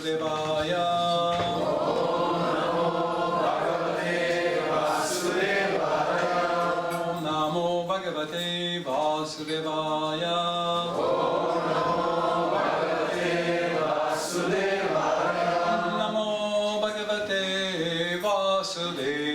Vasudevaya. Om Namo Bhagavate Vasudevaya. Namo Bhagavate Vasudevaya.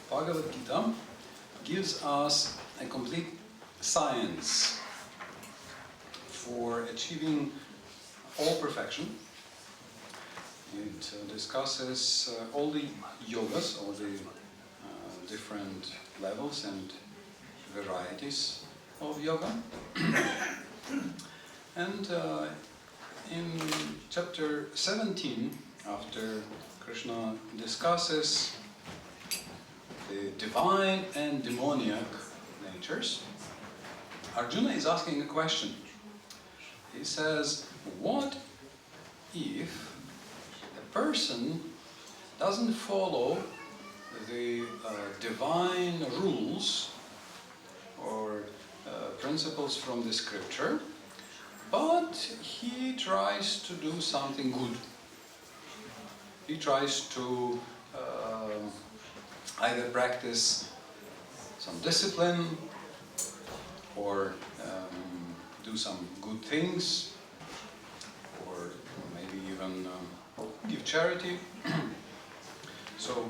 Bhagavad Gita gives us a complete science for achieving all perfection. It discusses all the yogas, all the different levels and varieties of yoga. And in chapter 17, after Krishna discusses the divine and demoniac natures, Arjuna is asking a question. He says, what if a person doesn't follow the divine rules or principles from the scripture, but he tries to do something good? He tries to either practice some discipline or do some good things, or maybe even give charity. So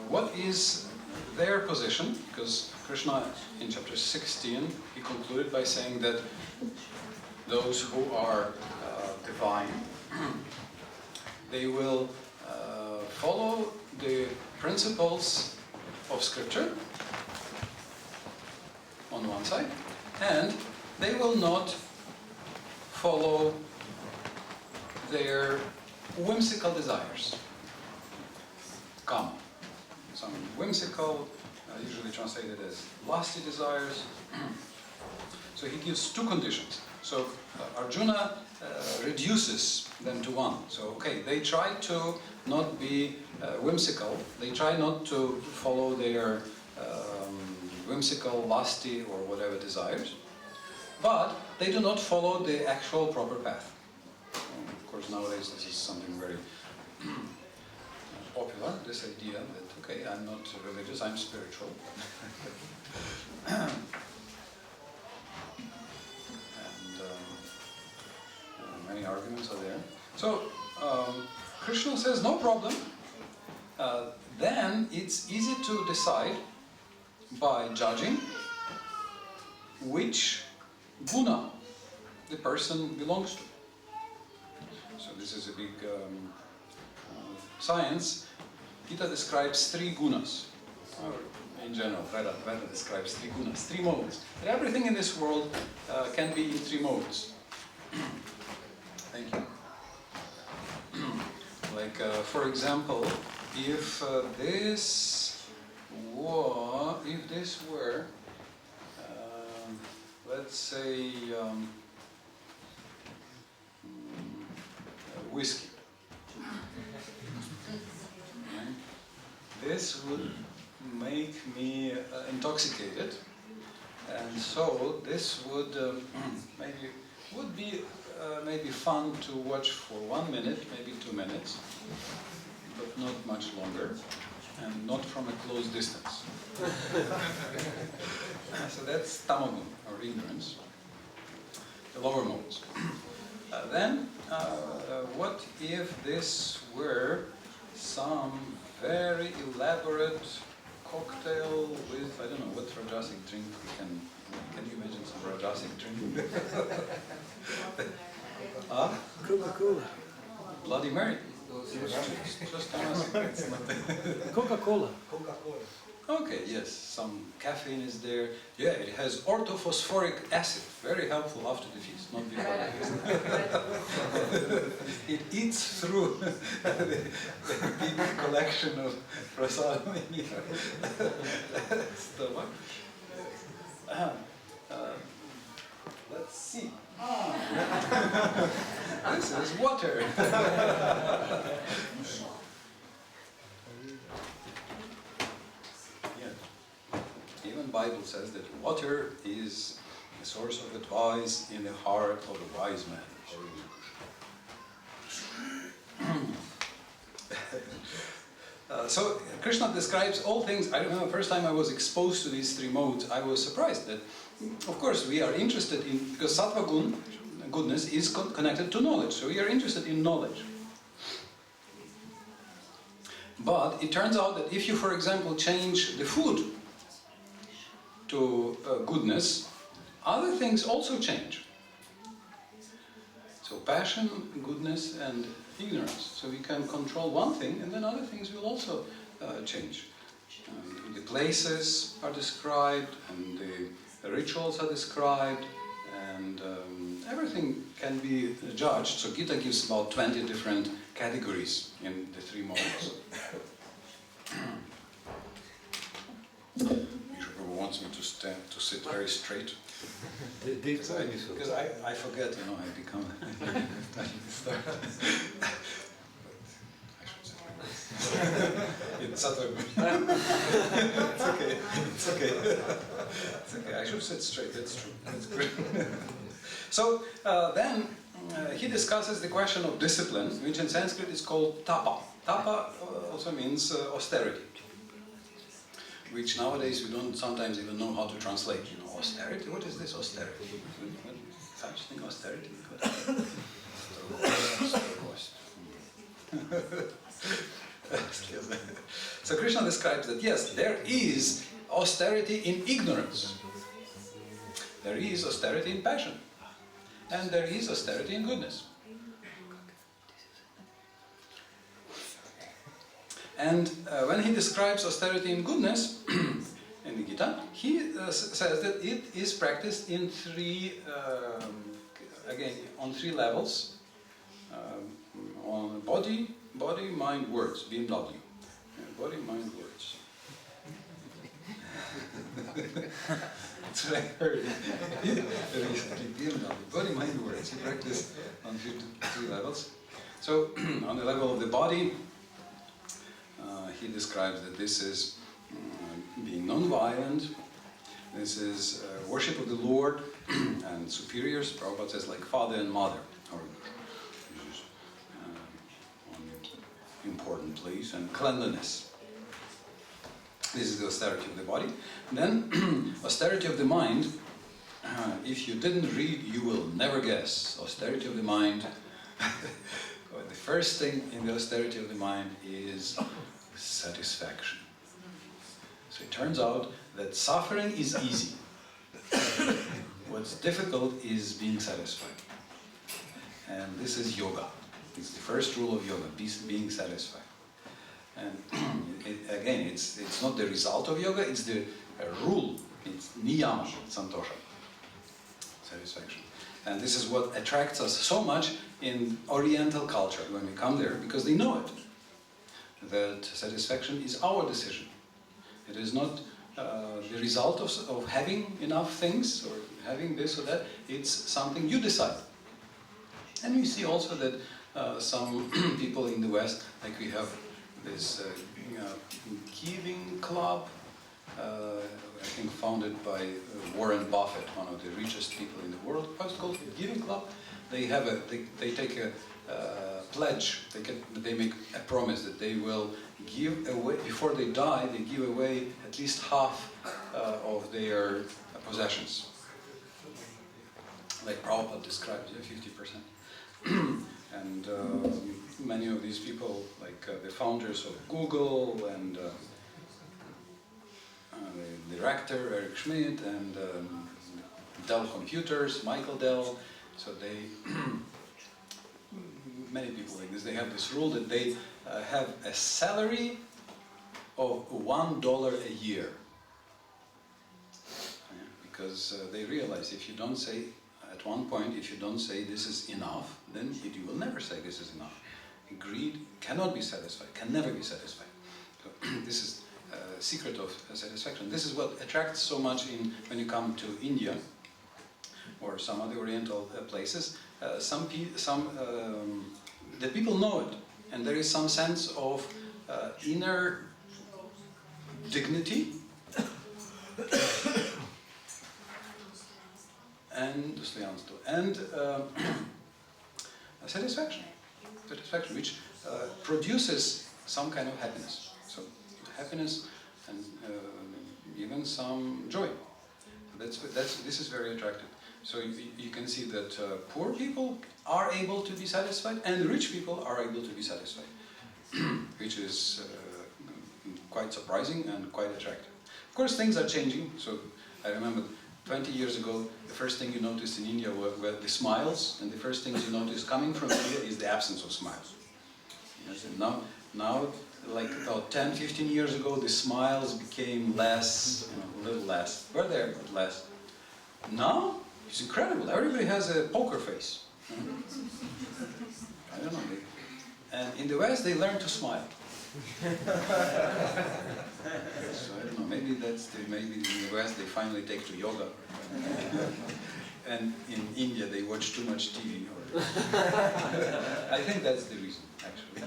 what is their position? Because Krishna in chapter 16, he concluded by saying that those who are divine, they will follow the principles of scripture on one side, and they will not follow their whimsical desires. Kama. Some whimsical, usually translated as lusty desires. So he gives two conditions. So Arjuna reduces them to one. So okay, they try to not be whimsical. They try not to follow their whimsical, lusty, or whatever desires. But they do not follow the actual proper path. Of course, nowadays this is something very popular, this idea that, okay, I'm not religious, I'm spiritual. And many arguments are there. So, Krishna says, no problem. Then it's easy to decide by judging which guna the person belongs to. So this is a big science. Gita describes three gunas. In general, Veda describes three gunas, three modes. And everything in this world can be in three modes. Thank you. Like, for example, if this were, let's say, whiskey. Okay. This would make me intoxicated, and so this would be maybe fun to watch for 1 minute, maybe 2 minutes, but not much longer, and not from a close distance. So that's tamagun, or ignorance, the lower modes. Then, what if this were some very elaborate cocktail with, I don't know, what rajasic drink we can you imagine some rajasic drink? Coca-Cola. Bloody Mary. Just Coca-Cola. Coca-Cola. Okay, yes, some caffeine is there. Yeah, it has orthophosphoric acid, very helpful after the feast, not before the feast. It eats through the big collection of prasadam in your stomach. Let's see. This is water. Even Bible says that water is a source of advice in the heart of a wise man. So Krishna describes all things. I remember the first time I was exposed to these three modes, I was surprised that, of course, we are interested in, because sattva gun, goodness, is connected to knowledge. So we are interested in knowledge. But it turns out that if you, for example, change the food to goodness, other things also change. So passion, goodness, and ignorance. So we can control one thing, and then other things will also change. The places are described, and the rituals are described, and everything can be judged. So Gita gives about 20 different categories in the three modes. Prabhu wants me to sit very straight. Because I forget, I become. I should sit like this. It's okay. It's okay. It's okay. I should sit straight. That's true. That's good. So then he discusses the question of discipline, which in Sanskrit is called tapa. Tapa also means austerity, which nowadays we don't sometimes even know how to translate. Austerity? What is this austerity? Such thing, austerity? So Krishna describes that yes, there is austerity in ignorance. There is austerity in passion. And there is austerity in goodness. And when he describes austerity in goodness, in the Gita, he says that it is practiced in three, on three levels. On body, mind, words, BMW. Body, mind, words. That's what I heard recently, BMW. Body, mind, words. He practiced on three levels. So, on the level of the body, he describes that this is being non-violent, this is worship of the Lord and superiors. Prabhupada says like father and mother, or this is one important place, and cleanliness. This is the austerity of the body. And then austerity of the mind. If you didn't read, you will never guess. Austerity of the mind. The first thing in the austerity of the mind is satisfaction. So it turns out that suffering is easy. What's difficult is being satisfied. And this is yoga. It's the first rule of yoga, being satisfied. And it's not the result of yoga, it's the rule. It's niyama, santosha, satisfaction. And this is what attracts us so much in Oriental culture when we come there, because they know it. That satisfaction is our decision. It is not the result of having enough things or having this or that. It's something you decide. And we see also that some people in the West, like we have this giving club, I think founded by Warren Buffett, one of the richest people in the world. What's it called? Giving club. They have they take a pledge. They make a promise that they will give away before they die. They give away at least half of their possessions. Like Prabhupada describes, 50%. And many of these people, like the founders of Google and the director Eric Schmidt and Dell Computers, Michael Dell. So they, many people like this, they have this rule that they have a salary of $1 a year. Because they realize if you don't say, at one point, if you don't say this is enough, then you will never say this is enough. Greed cannot be satisfied, can never be satisfied. So this is a secret of satisfaction. This is what attracts so much when you come to India or some other Oriental places. The people know it, and there is some sense of inner dignity and satisfaction, which produces some kind of happiness. So happiness and even some joy. This is very attractive. So you can see that poor people are able to be satisfied and rich people are able to be satisfied, which is quite surprising and quite attractive. Of course, things are changing. So I remember 20 years ago, the first thing you noticed in India were the smiles, and the first things you noticed coming from India is the absence of smiles. Yes, and now, like about 10, 15 years ago, the smiles became less, a little less. Were there, but less. Now, it's incredible. Everybody has a poker face. I don't know. And in the West, they learn to smile. So I don't know. Maybe maybe in the West they finally take to yoga, and in India they watch too much TV. I think that's the reason, actually.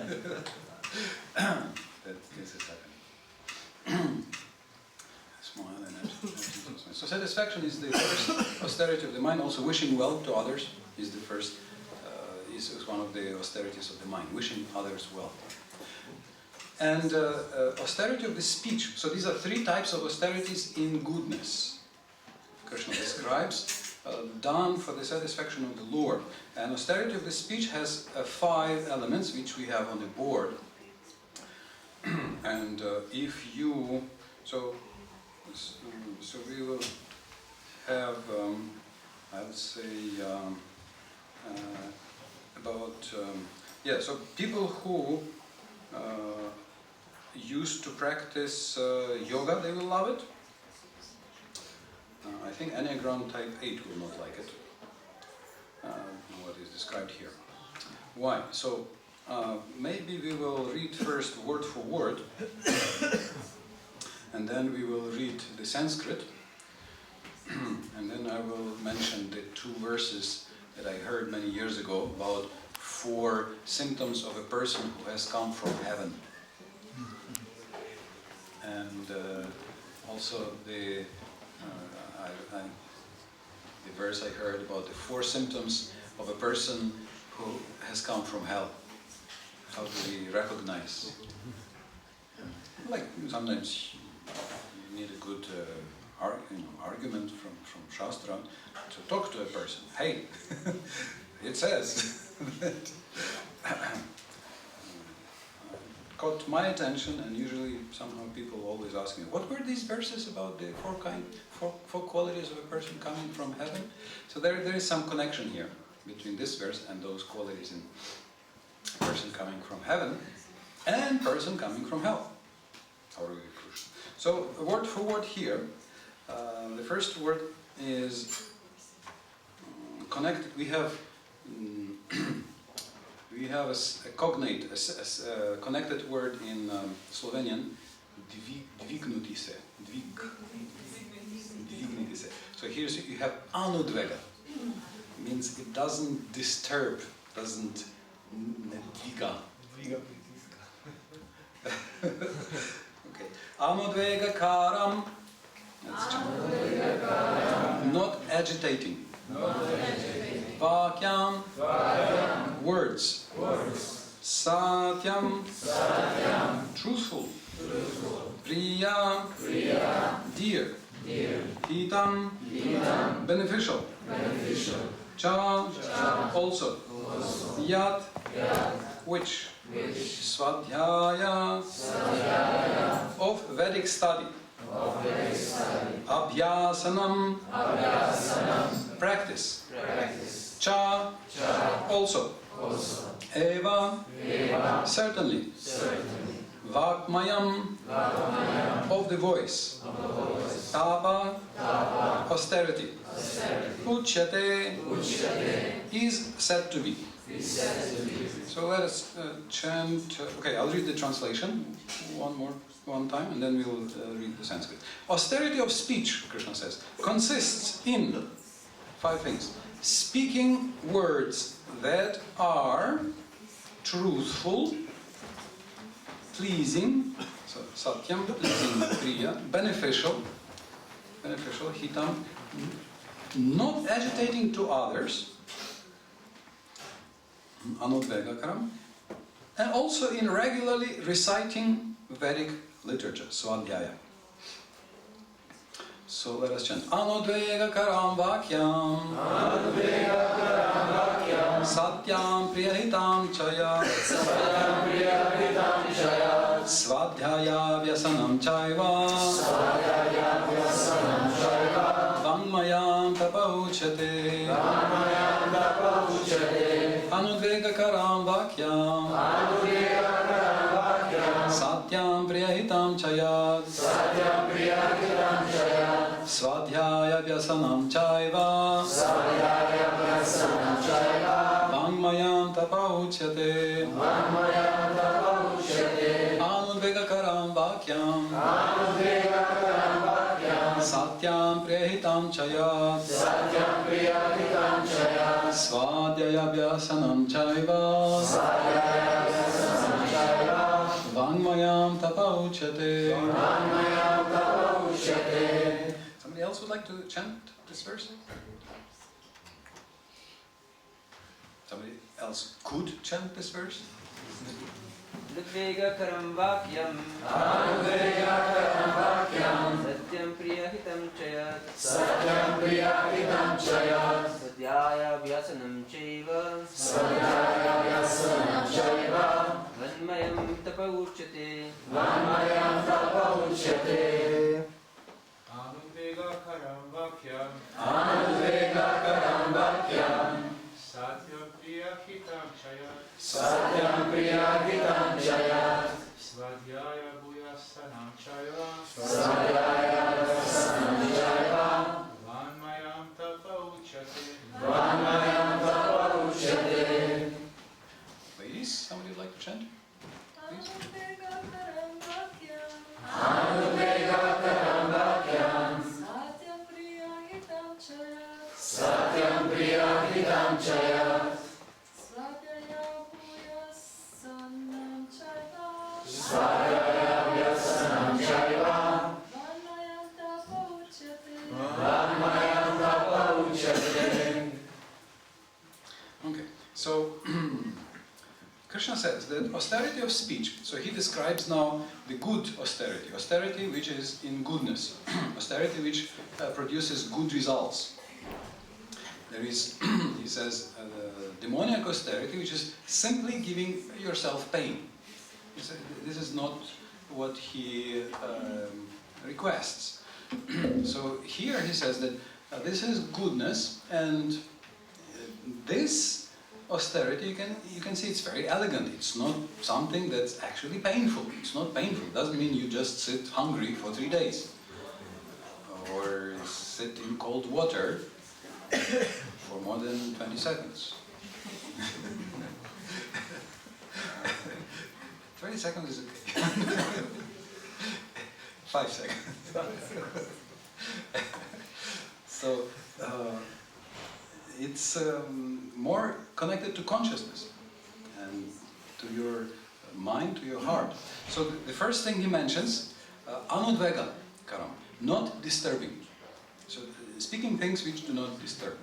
That this is happening. Smile and so satisfaction is the first austerity of the mind. Also, wishing well to others is the first. Is one of the austerities of the mind. Wishing others well. And austerity of the speech. So these are three types of austerities in goodness. Krishna describes, done for the satisfaction of the Lord. And austerity of the speech has 5 elements, which we have on the board. And if you, so we will have, I would say, so people who used to practice yoga, they will love it. I think Enneagram type 8 will not like it. What is described here. Why? So maybe we will read first word for word, and then we will read the Sanskrit, and then I will mention the 2 verses that I heard many years ago about 4 symptoms of a person who has come from heaven. And also the verse I heard about the 4 symptoms of a person who has come from hell. How do we recognize? Like sometimes you need a good argument from Shastra to talk to a person. Hey, it says that. Caught my attention, and usually somehow people always ask me, what were these verses about the 4 qualities of a person coming from heaven? So there is some connection here between this verse and those qualities in person coming from heaven and person coming from hell. So word for word here, the first word is connected. We have a cognate, a connected word in Slovenian, dvigniti se. So here you have anudvega. Means it doesn't disturb, doesn't nedviga. Okay. Anudvega karam. Not agitating. Vakyam, words. Satyam, truthful. Priya, dear. Hitam, beneficial. Cha, also. Yat, which. Svadhyaya, of Vedic study. Abhyasanam, practice. Cha, also. Eva, certainly. Vakmayam, the voice. Tapa, austerity. Uchyate is said to be. So let us chant. Okay, I'll read the translation one time, and then we'll read the Sanskrit. Austerity of speech, Krishna says, consists in 5 things. Speaking words that are truthful, pleasing, so satyam, pleasing, priya, beneficial, hitam, not agitating to others, anodvegakaram, and also in regularly reciting Vedic literature, swadhyaya. So let us chant. Anodvegakaram vakyam, satyam priyahitam chaya, svadhyaya vyasanam chaiva, vangmayam tapauchate. Anudvegakaram vakyam, satyam priyahitam chayat, svadhyaya vyasanam chaiva, vangmayam tapauchate. Anudvegakaram vakyam, satyam priyahitam chayat, svadhyaya vyasanam chaiva, vangmayam tapauchate. Somebody else would like to chant this verse? Somebody else could chant this verse? Anudvegakaram vakyam, satyam priyahitam chayat, sadhyaya vyasanam chaiva, vanmayam tapauchate. Anudvegakaram vakyam, satyam priyahitam chayat, svadhyaya bhuyasanam chaiva, vanmayam tapauchate. Ladies, somebody would like to chant? Please. Satyam priyahitam chayat, svadhyaya vyasanam chaiva, vanmayam tapauchate. Okay, so Krishna says that austerity of speech, so he describes now the good austerity which is in goodness, austerity which produces good results. There is, he says, demoniac austerity, which is simply giving yourself pain. This is not what he requests. So here he says that this is goodness, and this austerity, you can see it's very elegant. It's not something that's actually painful. It's not painful. It doesn't mean you just sit hungry for 3 days, or sit in cold water for more than 20 seconds. 20 seconds is okay. 5 seconds. So it's more connected to consciousness and to your mind, to your heart. So the first thing he mentions, anudvega karam, not disturbing. So speaking things which do not disturb.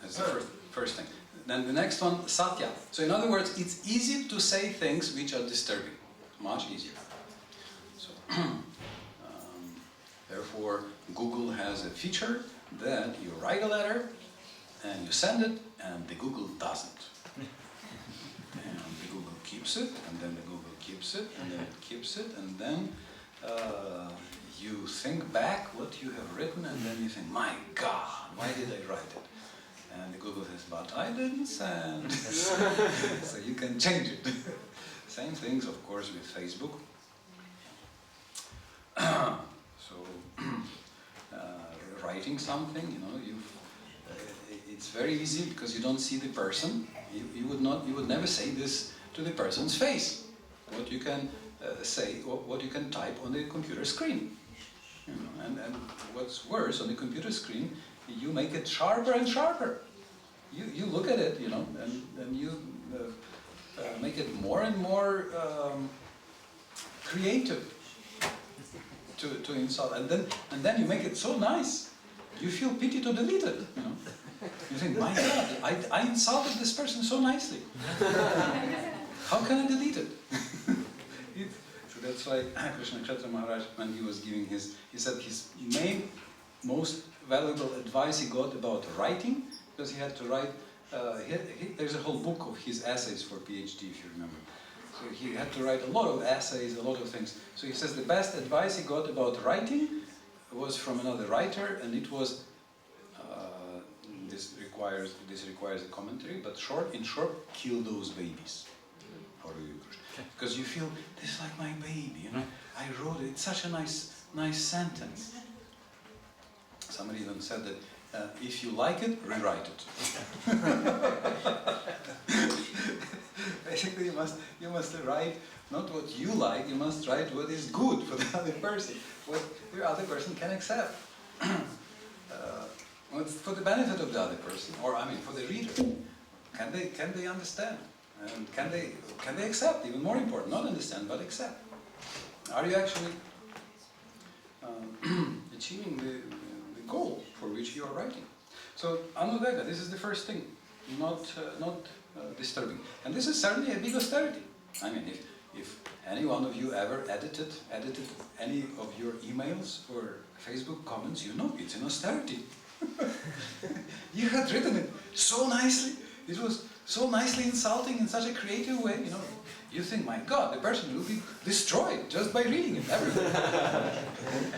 That's the first thing. Then the next one, satya. So in other words, it's easy to say things which are disturbing. Much easier. So therefore, Google has a feature that you write a letter and you send it, and the Google doesn't. And the Google keeps it, and then the Google keeps it, and then it keeps it, and then you think back what you have written, and then you think, my God, why did I write it? And the Google says, but I didn't send. So you can change it. Same things, of course, with Facebook. So, writing something, you know, it's very easy because you don't see the person. You would never say this to the person's face. What you can say, or what you can type on the computer screen. You know, and what's worse, on the computer screen, you make it sharper and sharper. You look at it, you know, and you make it more and more creative to insult, and then you make it so nice, you feel pity to delete it. You know, you think, my God, I insulted this person so nicely. How can I delete it? So that's why Krishna Kshetra Maharaj, when he was giving he said his most valuable advice he got about writing, because he had to write, there's a whole book of his essays for PhD, if you remember. So he had to write a lot of essays, a lot of things. So he says the best advice he got about writing was from another writer, and it was, this requires a commentary, but in short, kill those babies. Because you feel, this is like my baby, you know. I wrote it, it's such a nice sentence. Somebody even said that if you like it, rewrite it. Basically, you must write not what you like, you must write what is good for the other person, what the other person can accept. What's for the benefit of the other person, or I mean, for the reader. Can they understand? And can they accept? Even more important, not understand, but accept. Are you actually achieving the goal for which you are writing? So Anudega, this is the first thing, not disturbing. And this is certainly a big austerity. I mean, if any one of you ever edited any of your emails or Facebook comments, you know it's an austerity. You had written it so nicely. It was so nicely insulting in such a creative way, you know. You think, my God, the person will be destroyed just by reading it.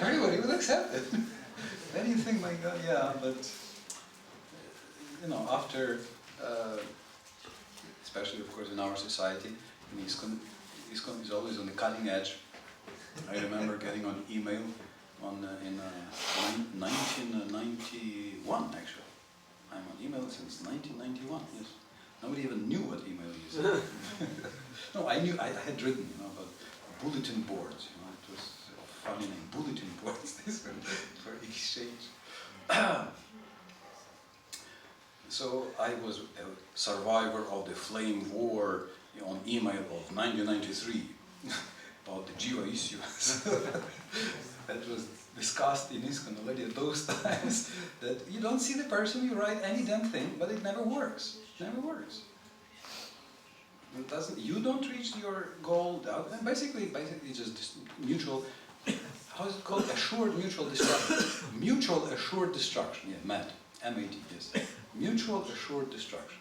Everybody will accept it. Then you think, my God, yeah, but you know, after, especially of course in our society, in ISKCON is always on the cutting edge. I remember getting an email in 1991 actually. I'm on email since 1991. Yes, nobody even knew what email is. No, I knew. I had written, you know, about bulletin boards. You know, it was a funny name, bulletin boards. This one for exchange. So I was a survivor of the flame war on email of 1993 about the Jiva issue. That was discussed in ISKCON already at those times, that you don't see the person, you write any damn thing, but it never works. It never works. It doesn't. You don't reach your goal. And basically, just mutual. How is it called? Assured mutual destruction. Mutual assured destruction. Yeah, MAD. M-A-D. Yes. Mutual assured destruction.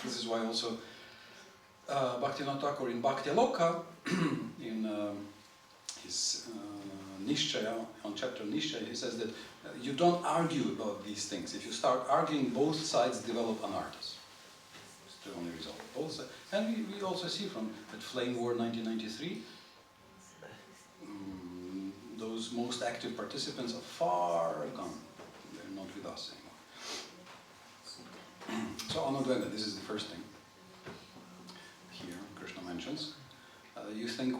This is why also Bhaktivinoda Thakur in Bhakti Loka in his Nishchaya, on chapter Nishchaya, he says that you don't argue about these things. If you start arguing, both sides develop anarthas. It's the only result. Both sides. And we also see from that Flame War 1993, those most active participants are far gone. They're not with us anymore. So Anudvega, this is the first thing. Here, Krishna mentions. You think,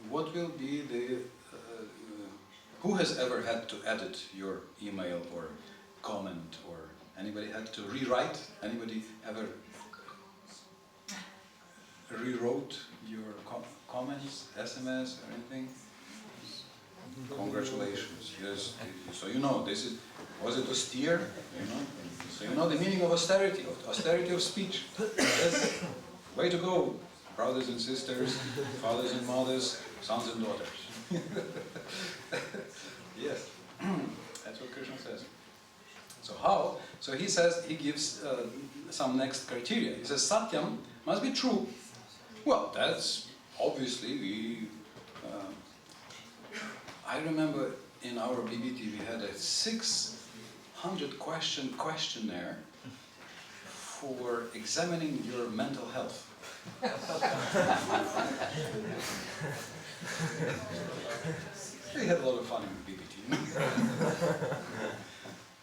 what will be the... who has ever had to edit your email or comment, or anybody had to rewrite? Anybody ever rewrote your comments, SMS or anything? Congratulations, yes. So you know, was it austere? You know? So you know the meaning of austerity of speech. Yes. Way to go, brothers and sisters, fathers and mothers, sons and daughters. Yes, that's what Krishna says. So how? So he says, he gives some next criteria. He says, Satyam must be true. Well, that's obviously I remember in our BBT we had a 600 question questionnaire for examining your mental health. We had a lot of fun in BBT.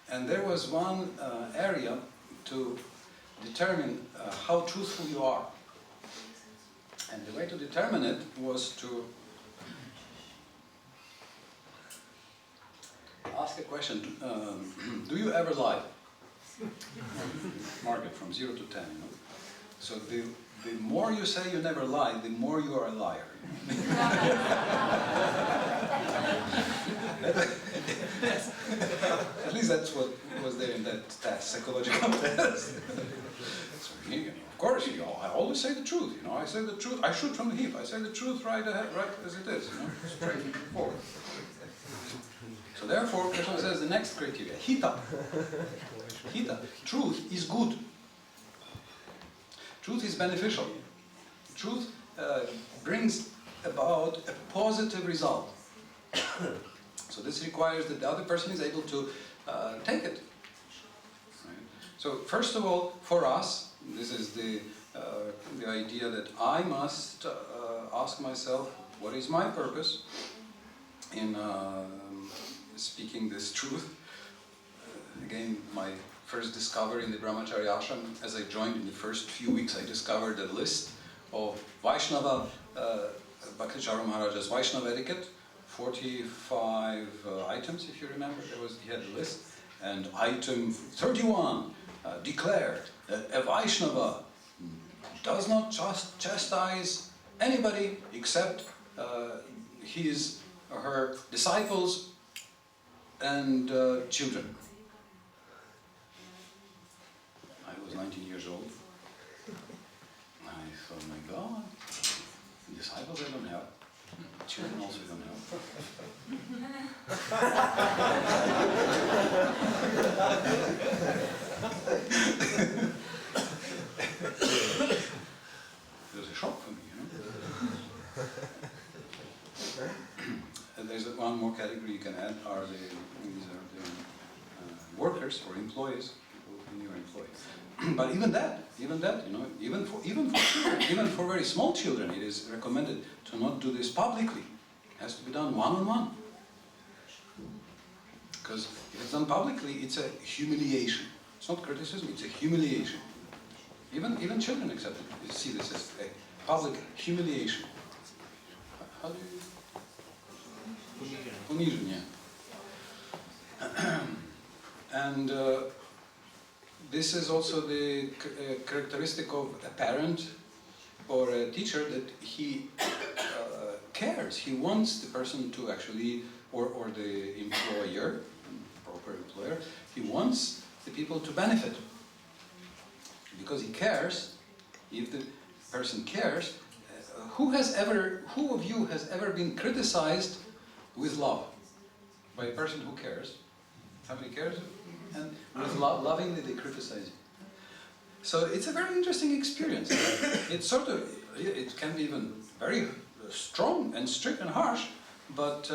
And there was one area to determine how truthful you are. And the way to determine it was to ask a question, do you ever lie? Mark it from 0 to 10, you know. So the more you say you never lie, the more you are a liar. At least that's what was there in that test, psychological test. So, of course, I always say the truth, you know. I say the truth, I shoot from the hip. I say the truth right ahead, right as it is, you know, straight forward. So therefore, Krišna says the next criteria, hita. Hita, truth is good. Truth is beneficial. Truth brings about a positive result. So this requires that the other person is able to take it. Right? So first of all, for us, this is the idea that I must ask myself, what is my purpose in speaking this truth? Again, my first discovery in the Brahmacharya ashram, as I joined in the first few weeks, I discovered a list of Vaishnava, Bhaktacharya Maharaja's Vaishnava etiquette, 45 items, if you remember. He had a list, and item 31 declared that a Vaishnava does not chastise anybody except his or her disciples and children. I was 19 years old. I thought, my God, disciples I don't have, children also don't have. It was a shock for me, you know. And there's one more category you can add, these are the workers or employees, people who are employees. But even that, you know, even for children, even for very small children, it is recommended to not do this publicly. It has to be done one-on-one. Because if it's done publicly, it's a humiliation. It's not criticism, it's a humiliation. Even children accept it. You see this as a public humiliation. How do you... Punižen, yeah. And this is also the characteristic of a parent or a teacher, that he cares. He wants the person to actually, or the employer, proper employer, he wants the people to benefit. Because he cares. If the person cares, who of you has ever been criticized with love? By a person who cares. Somebody cares, and with lovingly they criticize you. So it's a very interesting experience. It can be even very strong and strict and harsh, but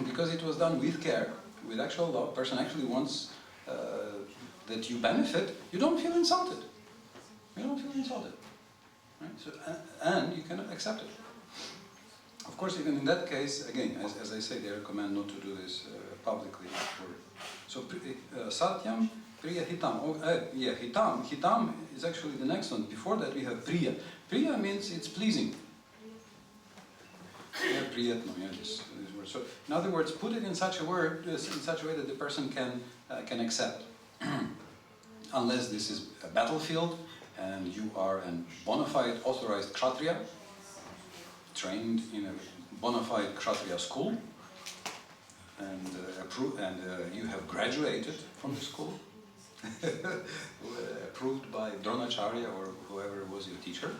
because it was done with care, with actual love, person actually wants that you benefit, you don't feel insulted. You don't feel insulted. Right? So, and you can accept it. Of course, even in that case, again, as I say, they recommend not to do this publicly. So, Satyam, Priya, Hitam. Hitam is actually the next one. Before that, we have Priya. Priya means it's pleasing. Priyatno, this word. So, in other words, put it in such a way that the person can accept. Unless this is a battlefield and you are a bona fide authorized kshatriya, trained in a bona fide kshatriya school, and you have graduated from the school, approved by Dronacharya or whoever was your teacher,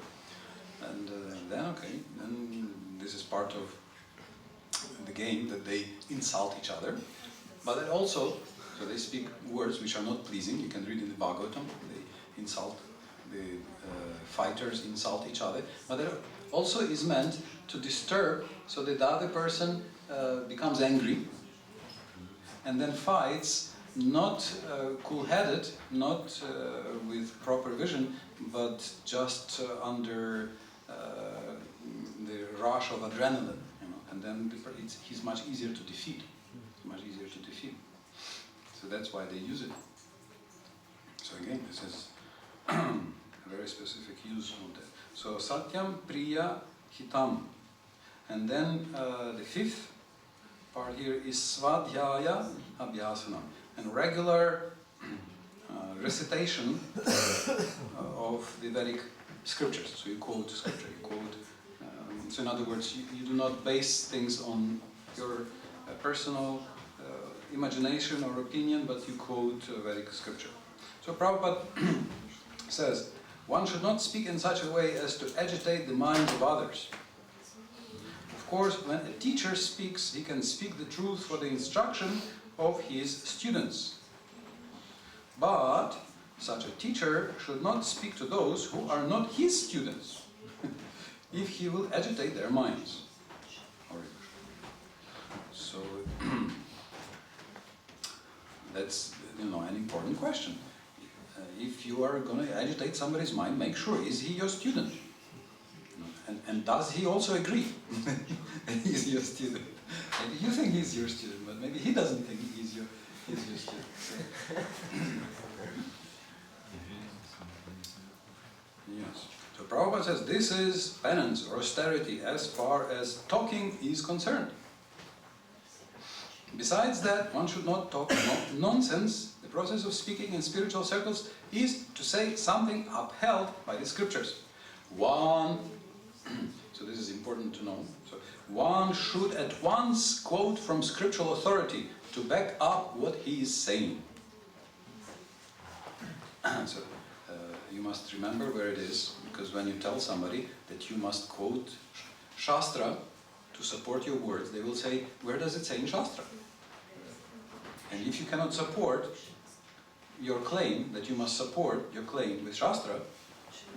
and then this is part of the game, that they insult each other, but then also, so they speak words which are not pleasing. You can read in the Bhagavatam, they insult, the fighters insult each other, but it also is meant to disturb, so that the other person becomes angry and then fights, not cool-headed, not with proper vision, but just under the rush of adrenaline. and then he's much easier to defeat. Much easier to defeat. So that's why they use it. So again, this is a very specific use of that. So Satyam, Priya, Hitam. And then the fifth part here is Svadhyaya Abhyasanam. And regular recitation of the Vedic scriptures. So you quote scripture, you quote. So in other words, you do not base things on your personal imagination or opinion, but you quote Vedic scripture. So Prabhupada says, one should not speak in such a way as to agitate the minds of others. Of course, when a teacher speaks, he can speak the truth for the instruction of his students. But such a teacher should not speak to those who are not his students, if he will agitate their minds. So that's an important question. If you are going to agitate somebody's mind, make sure, is he your student? And does he also agree that he's your student? Maybe you think he's your student, but maybe he doesn't think he's your student. Yes. So Prabhupada says this is penance or austerity as far as talking is concerned. Besides that, one should not talk nonsense. The process of speaking in spiritual circles is to say something upheld by the scriptures. So this is important to know. So one should at once quote from scriptural authority to back up what he is saying. So you must remember where it is, because when you tell somebody that you must quote Shastra to support your words, they will say, where does it say in Shastra? And if you cannot support your claim, that you must support your claim with Shastra,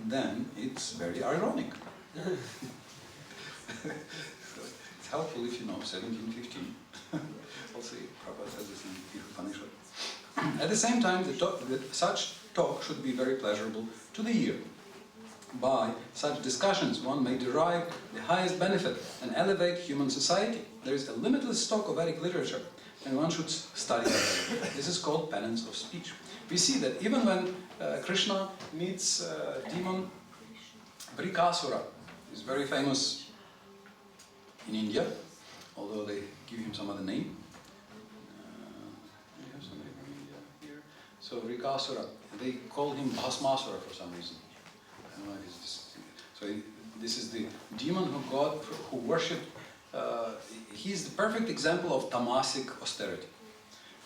then it's very ironic. So it's helpful if you know 1715. Also, Prabhupada says this in the Upanishad. At the same time, such talk should be very pleasurable to the ear. By such discussions, one may derive the highest benefit and elevate human society. There is a limitless stock of Vedic literature, and one should study it. This is called penance of speech. We see that even when Krishna meets demon Vrikasura, is very famous in India, although they give him some other name. We have somebody from India here. So Vrikasura, they call him Bhasmasura for some reason. I don't know if it's so this is the demon who worshipped. He's the perfect example of tamasic austerity,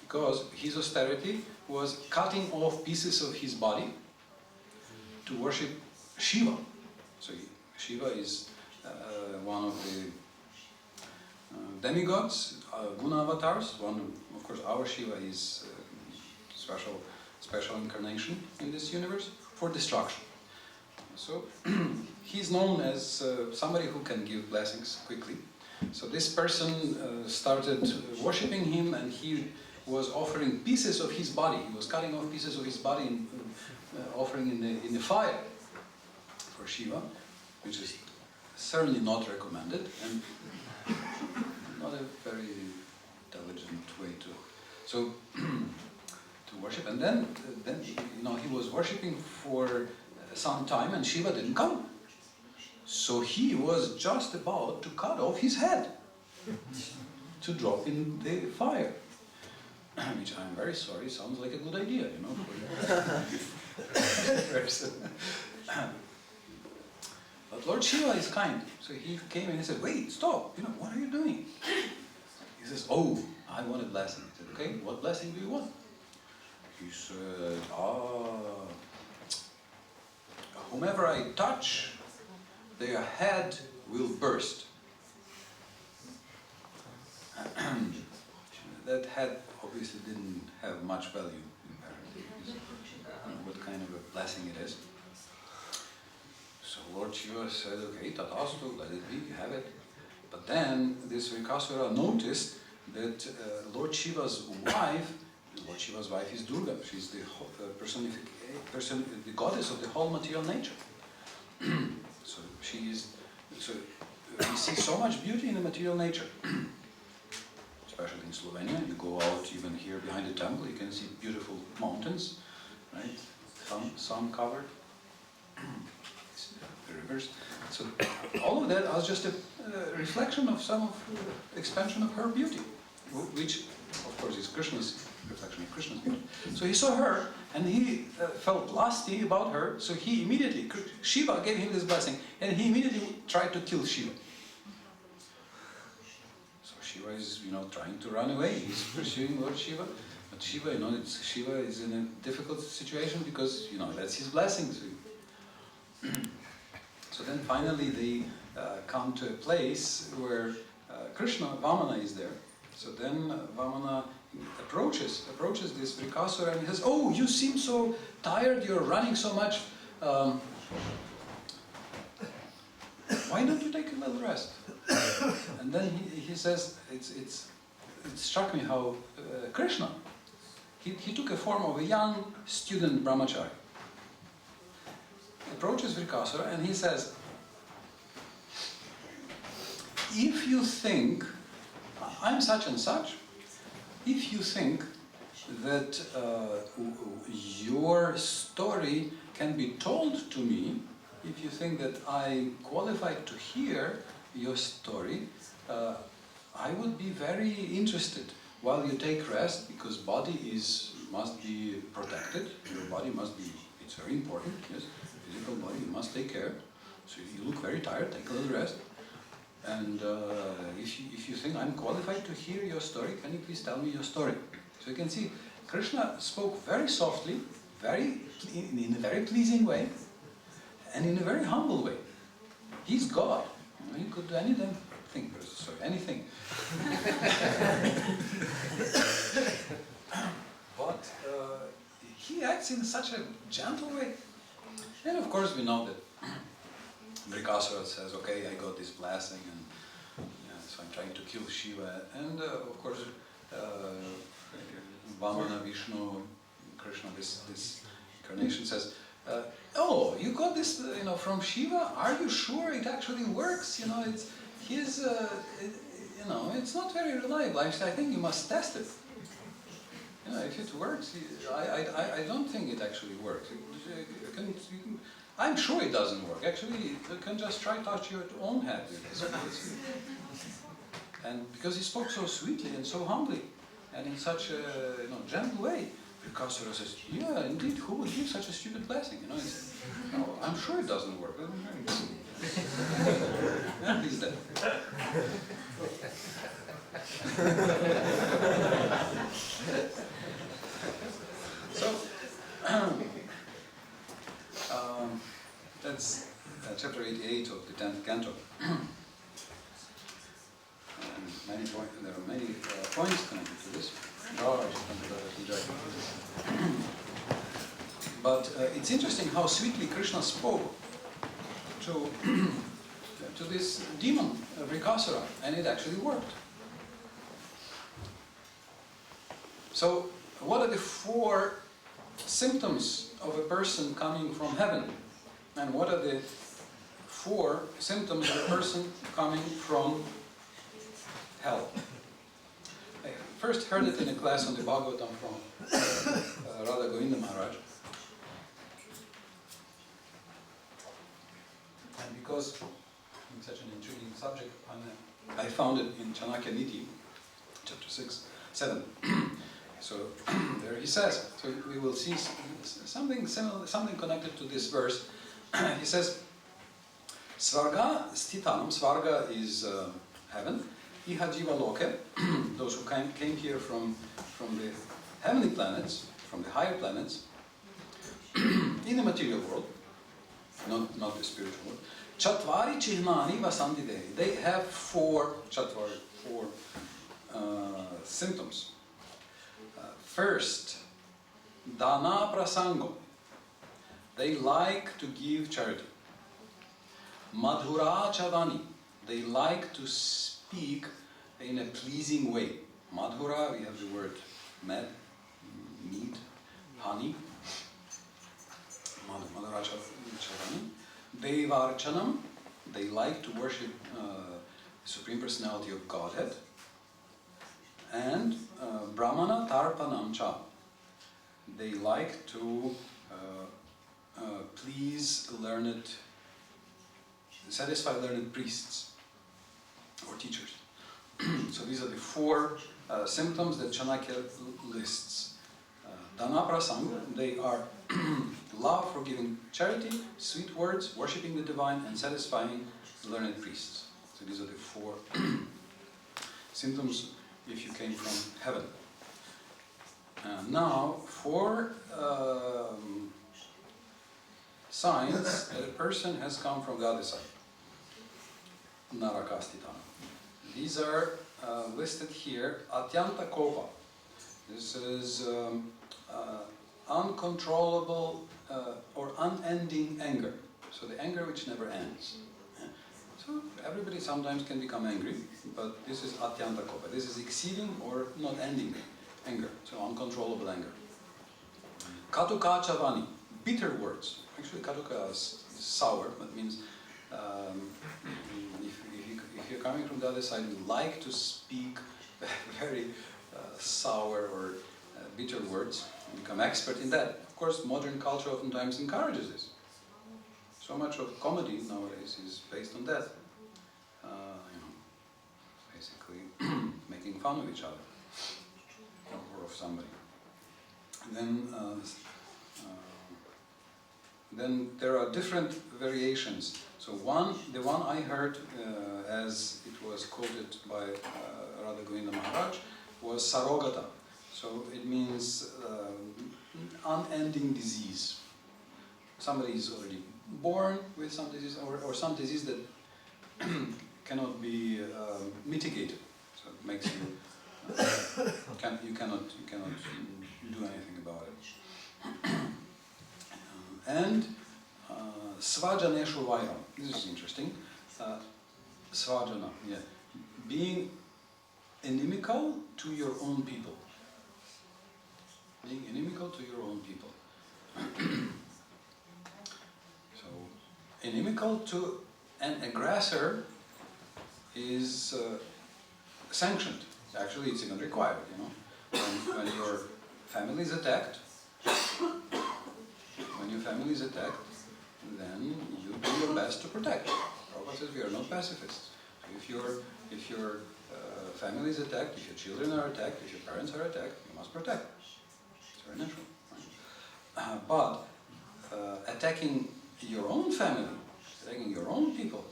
because his austerity was cutting off pieces of his body to worship Shiva. So Shiva is one of the demigods, guna avatars. Of course, our Shiva is special incarnation in this universe for destruction. So he's known as somebody who can give blessings quickly. So this person started worshipping him, and he was offering pieces of his body. He was cutting off pieces of his body and offering in the fire for Shiva, which is certainly not recommended and not a very intelligent way to worship. And then he was worshipping for some time, and Shiva didn't come. So he was just about to cut off his head to drop in the fire, which I'm very sorry sounds like a good idea, for person. But Lord Shiva is kind, so he came and he said, "Wait, stop! What are you doing?" He says, "Oh, I want a blessing." He said, "Okay, what blessing do you want?" He said, "Whomever I touch, their head will burst." That head obviously didn't have much value, apparently. I don't know what kind of a blessing it is. So Lord Shiva said, "Okay, tatastu, let it be, have it." But then this Vrikasura noticed that Lord Shiva's wife is Durga. She's the the goddess of the whole material nature. So we see so much beauty in the material nature. Especially in Slovenia, you go out even here behind the temple, you can see beautiful mountains, right? Sun-covered, the rivers. So all of that was just a reflection of some of the expansion of her beauty, which, of course, is Krishna's reflection of Krishna's beauty. So he saw her, and he felt lusty about her. So he immediately, Shiva gave him this blessing, and he immediately tried to kill Shiva. Shiva is, trying to run away. He's pursuing Lord Shiva, but Shiva, Shiva is in a difficult situation because, that's his blessing. So then finally they come to a place where Krishna, Vamana is there. So then Vamana approaches this Vrikasura and he says, "Oh, you seem so tired. You're running so much. Why don't you take a little rest?" And then he says, it struck me how Krishna, he took a form of a young student brahmachari. Approaches Vrikasura and he says, "If you think, I'm such and such, if you think that your story can be told to me, if you think that I'm qualified to hear your story, I would be very interested while you take rest, because body must be protected. Your body must be, it's very important, yes, physical body, you must take care. So you look very tired, take a little rest. And if you think I'm qualified to hear your story, can you please tell me your story?" So you can see, Krishna spoke very softly, in a very pleasing way, and in a very humble way. He's God. He could do anything. Anything. But he acts in such a gentle way. And of course we know that Vrikasura says, "Okay, I got this blessing, and so I'm trying to kill Shiva." And of course, Vamana, Vishnu, Krishna, this incarnation says, "Oh, you got this, from Shiva? Are you sure it actually works? It's his, it's not very reliable. I think you must test it. If it works, I don't think it actually works. I'm sure it doesn't work. Actually, you can just try touch your own head with this." And because he spoke so sweetly and so humbly, and in such a gentle way, Vrikasura says, "Yeah, indeed, who would give such a stupid blessing? I'm sure it doesn't work." And he's dead. So that's chapter 88 of the 10th canto. And there are many points connected to this. But it's interesting how sweetly Krishna spoke to this demon, Vrikasura, and it actually worked. So, what are the 4 symptoms of a person coming from heaven? And what are the 4 symptoms of a person coming from hell? I first heard it in a class on the Bhagavatam from Radha Govinda Maharaj. And because it's such an intriguing subject, I found it in Chanakya Niti, chapter 7. So there he says, so we will see something similar, something connected to this verse. He says, "Svarga sthitanam," Svarga is heaven, "Iha jiva loke," those who came here from the heavenly planets, from the higher planets, in the material world, not the spiritual world. "Chatvari chihnani vasanti dehi." They have 4 symptoms. First, dana prasango. They like to give charity. Madhura chavani. They like to speak in a pleasing way. Madhura, we have the word mead, honey. Madhura chavani. Devarchanam. they like to worship the Supreme Personality of Godhead. And Brahmana Tarpanam Cha. They like to satisfy learned priests or teachers. So these are the four symptoms that Chanakya lists. Dana Prasanga, they are love for giving charity, sweet words, worshipping the divine, and satisfying learned priests. So these are the four symptoms if you came from heaven. Now, four signs that a person has come from God's side. Narakastitana. These are listed here. Atyanta Kopa. This is uncontrollable or unending anger. So the anger which never ends. So everybody sometimes can become angry, but this is Atyanta Kopa. This is exceeding or not ending anger. So uncontrollable anger. Katuka Chavani. Bitter words. Actually, Katuka is sour, that means if you're coming from the other side, you like to speak very sour or bitter words, you become expert in that. Of course, modern culture oftentimes encourages this. So much of comedy nowadays is based on that. Basically making fun of each other or of somebody. And then there are different variations. So the one I heard as it was quoted by Radha Govinda Maharaj was Sarogata. So it means unending disease. Somebody is already born with some disease or some disease that cannot be mitigated. So it makes you you cannot do anything about it. And Svajaneshu Vairam. This is interesting. Svajana, yeah. Being inimical to your own people. Being inimical to your own people. So, inimical to an aggressor is sanctioned. Actually, it's even required, you know. When your family is attacked, then you do your best to protect. Prabhupada says we are not pacifists. So if your family is attacked, if your children are attacked, if your parents are attacked, you must protect. It's very natural. Right? But attacking your own family, attacking your own people,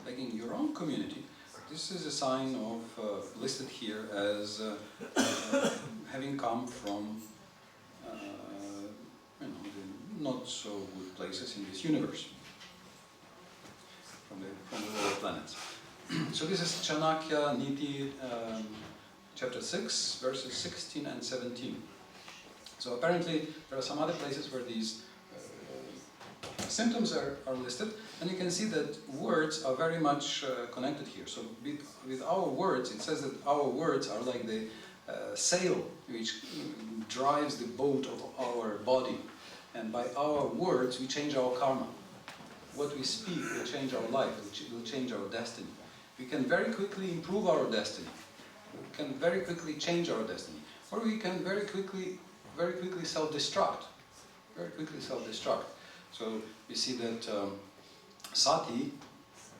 attacking your own community, this is a sign of, listed here as having come from the not so good places in this universe, from the lower planets. So this is Chanakya Niti, chapter 6, verses 16 and 17. So apparently there are some other places where these symptoms are listed, and you can see that words are very much connected here. So with our words, it says that our words are like the sail which drives the boat of our body. And by our words, we change our karma. What we speak will change our life, will change our destiny. We can very quickly improve our destiny. We can very quickly change our destiny. Or we can very quickly self-destruct. Very quickly self-destruct. So you see that Sati,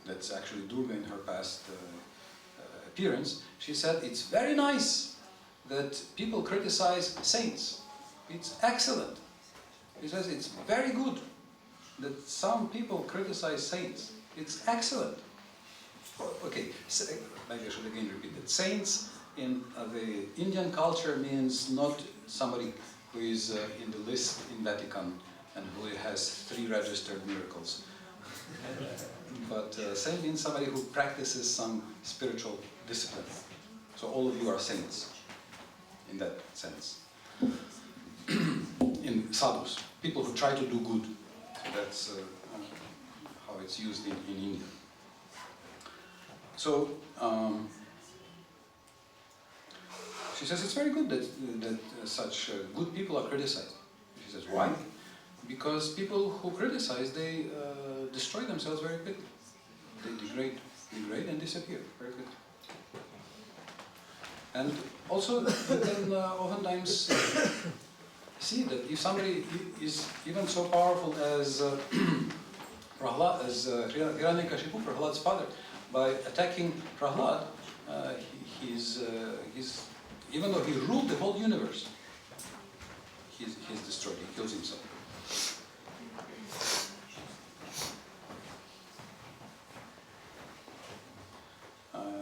that's actually Durga in her past appearance, she said, it's very nice that people criticize saints. It's excellent. He says it's very good that some people criticize saints. It's excellent. Okay, maybe I should again repeat that. Saints in the Indian culture means not somebody who is in the list in Vatican and who has 3 registered miracles. But saint means somebody who practices some spiritual discipline. So all of you are saints in that sense. In sadhus, people who try to do good. So that's how it's used in India. So she says it's very good that such good people are criticized. She says why? Because people who criticize, they destroy themselves very quickly. they degrade and disappear very quickly. And also, you can oftentimes see that if somebody is even so powerful as Prahlad, as Hiranyakashipu, Prahlad's father, by attacking Prahlad, he's even though he ruled the whole universe, he's destroyed. He kills himself.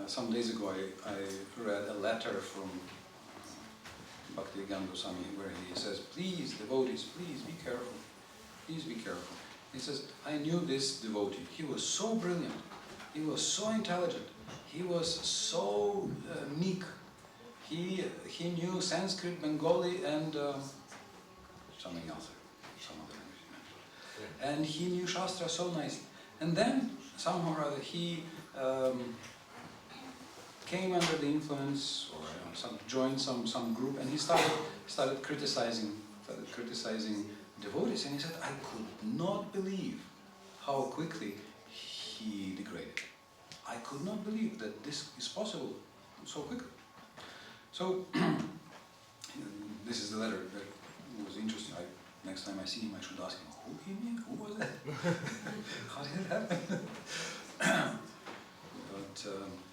Some days ago, I read a letter from Bhaktivedanta Goswami where he says, "Please, devotees, please be careful. Please be careful." He says, "I knew this devotee. He was so brilliant. He was so intelligent. He was so meek. He knew Sanskrit, Bengali, and something else, some other language. And he knew Shastra so nicely. And then somehow or other he came under the influence, or joined some group, and he started criticizing devotees, and he said, I could not believe how quickly he degraded. I could not believe that this is possible so quickly. So this is the letter that was interesting. Next time I see him, I should ask him, who was that? How did it happen? But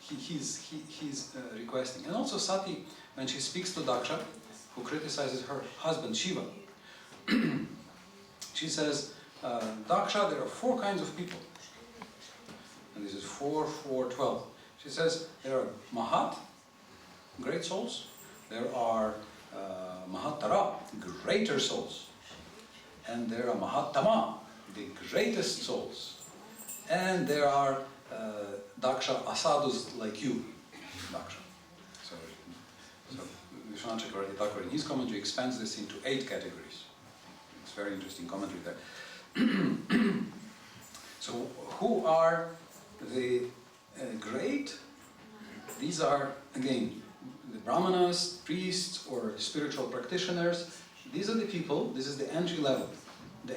he's requesting. And also Sati, when she speaks to Daksha, who criticizes her husband Shiva, she says, Daksha, there are 4 kinds of people. And this is 4, 4, 12. She says, there are Mahat, great souls. There are Mahatara, greater souls. And there are Mahatama, the greatest souls. And there are Daksha, asadhus like you, Daksha. So Vishwanath Chakravarti Thakur in his commentary expands this into 8 categories. It's very interesting commentary there. So who are the great? These are, again, the brahmanas, priests, or spiritual practitioners. These are the people, this is the entry level, the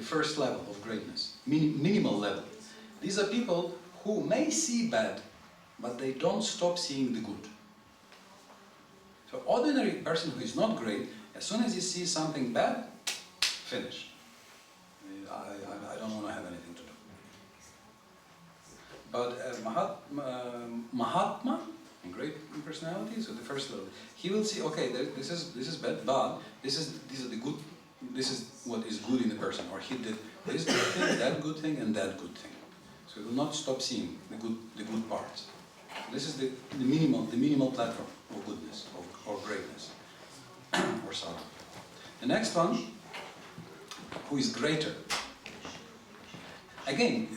first level of greatness, minimal level. These are people who may see bad, but they don't stop seeing the good. So ordinary person who is not great, as soon as he sees something bad, finish. I don't want to have anything to do. But Mahatma, a great personality, so the first level, he will see, okay, this is bad, but these are the good. This is what is good in the person, or he did this good thing, that good thing, and that good thing. So he will not stop seeing the good parts. This is the minimal platform of goodness, or greatness, or sadhana. The next one, who is greater. Again,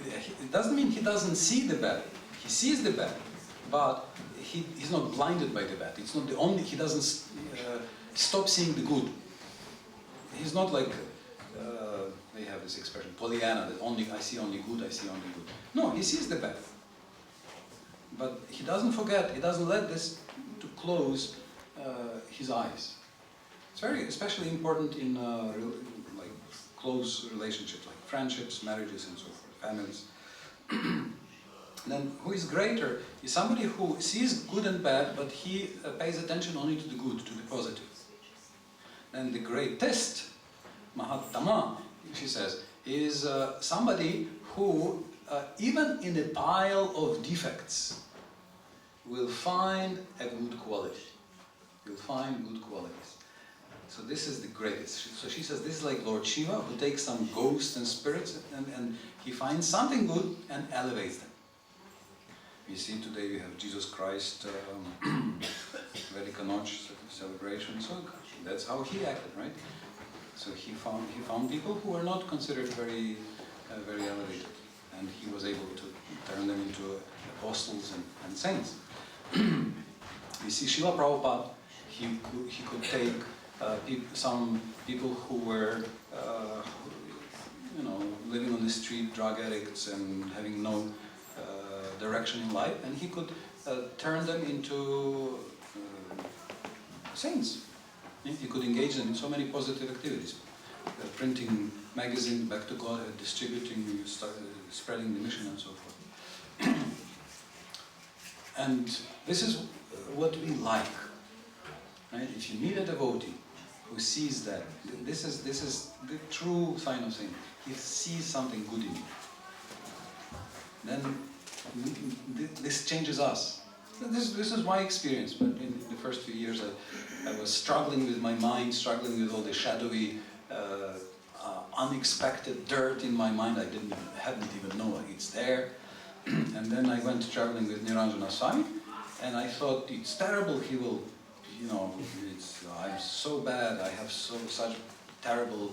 it doesn't mean he doesn't see the bad. He sees the bad, but he's not blinded by the bad. It's not the only. He doesn't stop seeing the good. He's not like they have this expression, Pollyanna, that I see only good. No, he sees the bad, but he doesn't forget. He doesn't let this to close his eyes. It's very especially important in like close relationships, like friendships, marriages, and so forth, families. Then, who is greater is somebody who sees good and bad, but he pays attention only to the good, to the positive. And the greatest, Mahatma, she says, is somebody who, even in a pile of defects, will find a good quality. Will find good qualities. So this is the greatest. So she says this is like Lord Shiva, who takes some ghosts and spirits and he finds something good and elevates them. You see, today we have Jesus Christ Vedika Noche celebration. So that's how he acted, right? So he found people who were not considered very elevated, and he was able to turn them into apostles and saints. You see, Srila Prabhupada, he could take some people who were living on the street, drug addicts, and having no direction in life, and he could turn them into saints. He could engage them in so many positive activities, printing magazines back to God, distributing, spreading the mission, and so forth. And this is what we like, right? If you meet a devotee who sees that, this is the true sign of saying, he sees something good in you, then this changes us. This is my experience, but in the first few years I was struggling with my mind, struggling with all the shadowy, unexpected dirt in my mind. I hadn't even known it's there. And then I went traveling with Niranjana Swami, and I thought, it's terrible, he will, I'm so bad, I have such terrible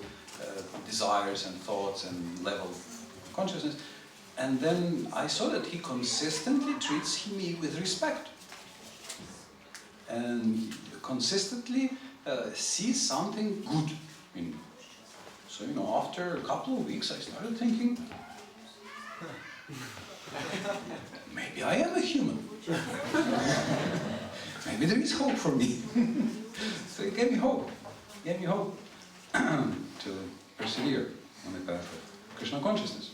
desires and thoughts and level of consciousness. And then I saw that he consistently treats me with respect. And consistently sees something good in me. So, after a couple of weeks I started thinking, maybe I am a human. Maybe there is hope for me. So it gave me hope. To persevere on the path of Krishna consciousness.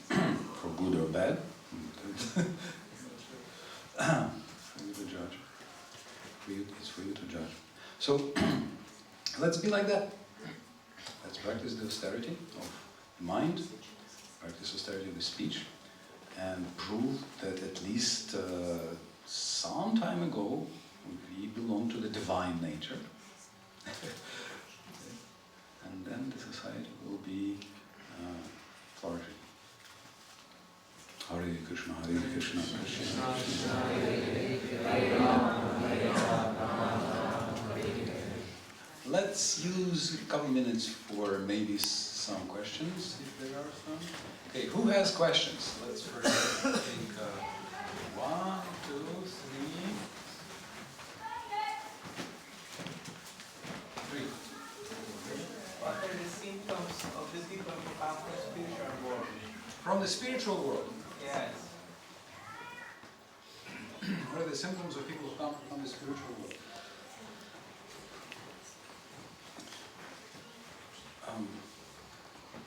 For good or bad. For you to judge. It's for you to judge. So let's be like that. Let's practice the austerity of the mind, practice austerity of the speech, and prove that at least some time ago we belong to the divine nature. And then the society will be flourishing. Hare Krishna, Hare Krishna, Krishna Krishna, Hare Let's use a couple minutes for maybe some questions, if there are some. Okay, who has questions? Let's first think 1, 2, 3. What are the symptoms of the people who come from the spiritual world? From the spiritual world. Yes. What are the symptoms of people who come from the spiritual world?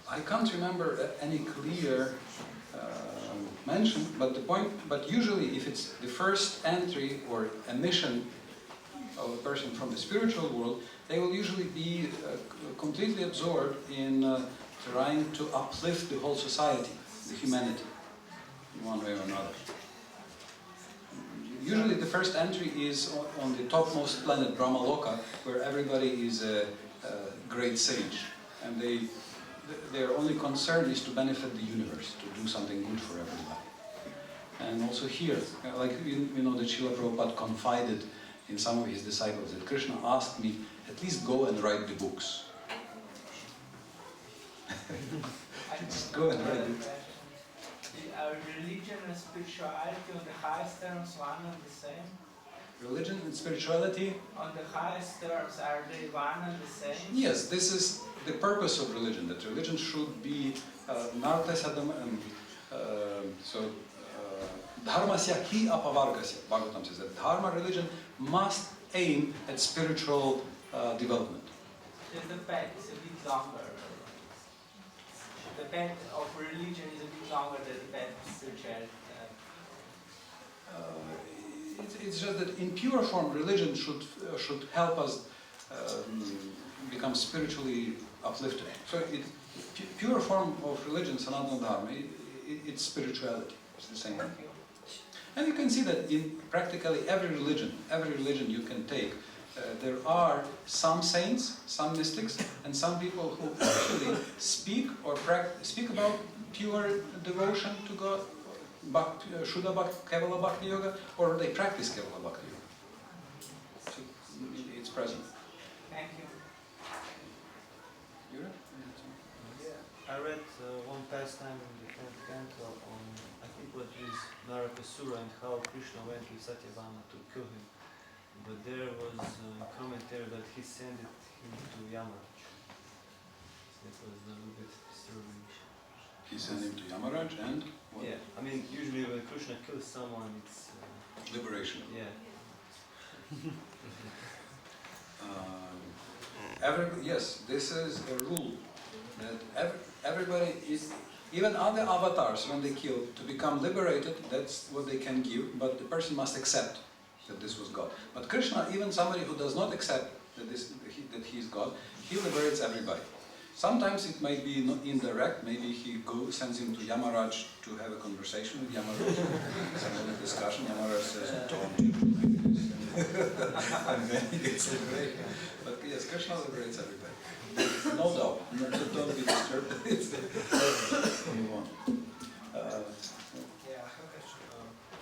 I can't remember any clear mention, but usually if it's the first entry or emission of a person from the spiritual world, they will usually be completely absorbed in trying to uplift the whole society, the humanity, in one way or another. Usually the first entry is on the topmost planet, Brahmaloka, where everybody is a great sage, and their only concern is to benefit the universe, to do something good for everybody. And also here, like you know that Srila Prabhupada confided in some of his disciples that Krishna asked me, at least go and write the books. Just go and write the books. Are religion and spirituality on the highest terms one and the same? Religion and spirituality? On the highest terms, are they one and the same? Yes, this is the purpose of religion, that religion should be dharmasya hi apavargasya. Bhagavatam says that dharma, religion, must aim at spiritual development. Just the path is a bit longer. The path of religion is a bit longer than the path of spirituality. It's just that in pure form, religion should help us become spiritually uplifted. So pure form of religion, Sanatana Dharma, it's spirituality. It's the same. And you can see that in practically every religion you can take, there are some saints, some mystics, and some people who actually speak about pure devotion to God, Shuddha Bhakti, Kevala Bhakti Yoga, or they practice Kevala Bhakti Yoga. So it's present. Thank you. Yura? I read one pastime in the 10th canto on, I think what is Narakasura, and how Krishna went with Satyabhama to kill him. But there was a commentary that he sent him to Yamaraj. That was a little bit disturbing. He sent him to Yamaraj and what? Yeah, I mean, usually when Krishna kills someone, it's... Liberation. Yeah. Yes, this is a rule that everybody is Even other avatars, when they kill, to become liberated, that's what they can give, but the person must accept that this was God. But Krishna, even somebody who does not accept that he is God, he liberates everybody. Sometimes it might be not indirect, maybe he sends him to Yamaraj to have a conversation with Yamaraj, some other discussion. Yamaraj says, don't you do this. And then he gets liberated. But yes, Krishna liberates everybody. No doubt. Don't be disturbed. Move on. Yeah, I have a question.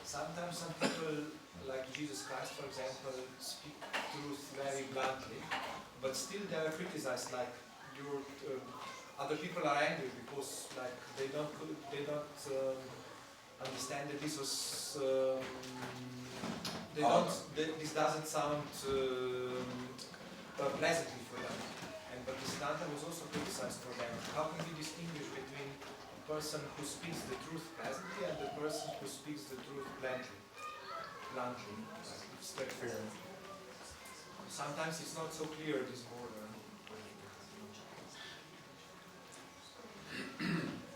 Sometimes some people, like Jesus Christ, for example, speak truth very bluntly, but still they are criticized. Like other people are angry because, like, they don't understand that this was. This doesn't sound pleasantly for them. But the Siddhanta was also criticized for them. How can we distinguish between a person who speaks the truth pleasantly and the person who speaks the truth bluntly? Straightforward. Sometimes it's not so clear, this border.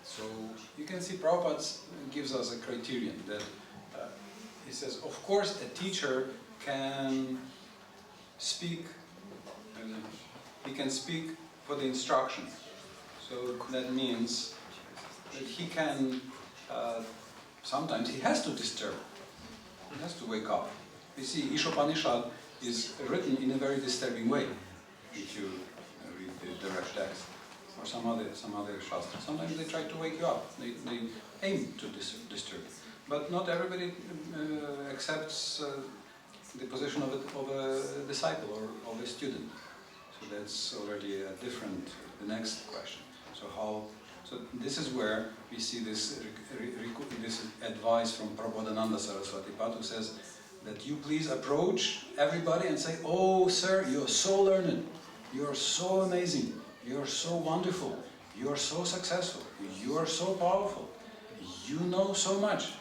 So you can see Prabhupada gives us a criterion that he says, of course a teacher can speak. He can speak for the instruction. So that means that he can, sometimes he has to disturb. He has to wake up. You see, Ishopanishad is written in a very disturbing way, if you read the direct text, or some other shastra. Sometimes they try to wake you up. They aim to disturb. But not everybody accepts the position of a disciple or of a student. So that's already a different, the next question. So this is where we see this advice from Prabodhananda Saraswati Pat, who says that you please approach everybody and say, oh sir, you're so learned, you're so amazing, you're so wonderful, you're so successful, you're so powerful, you know so much.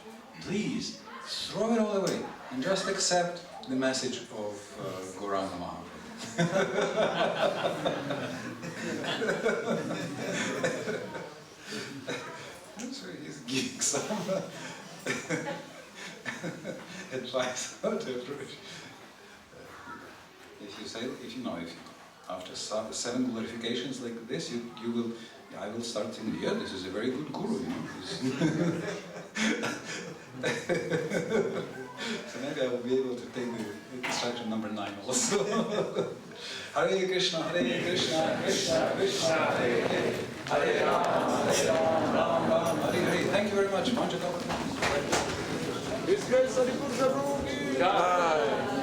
Please throw it all away and just accept the message of Gauranga Mahaprabhu. So he's giving some advice how to approach. If after 7 glorifications like this, I will start thinking, yeah, this is a very good guru, So maybe I will be able to take the instruction number 9 also. Hare Krishna, Krishna Krishna, Hare Hare, Hare Rama, Rama, Hare Hare. Thank you very much. His Grace Adi Purusha Prabhu ki Jai.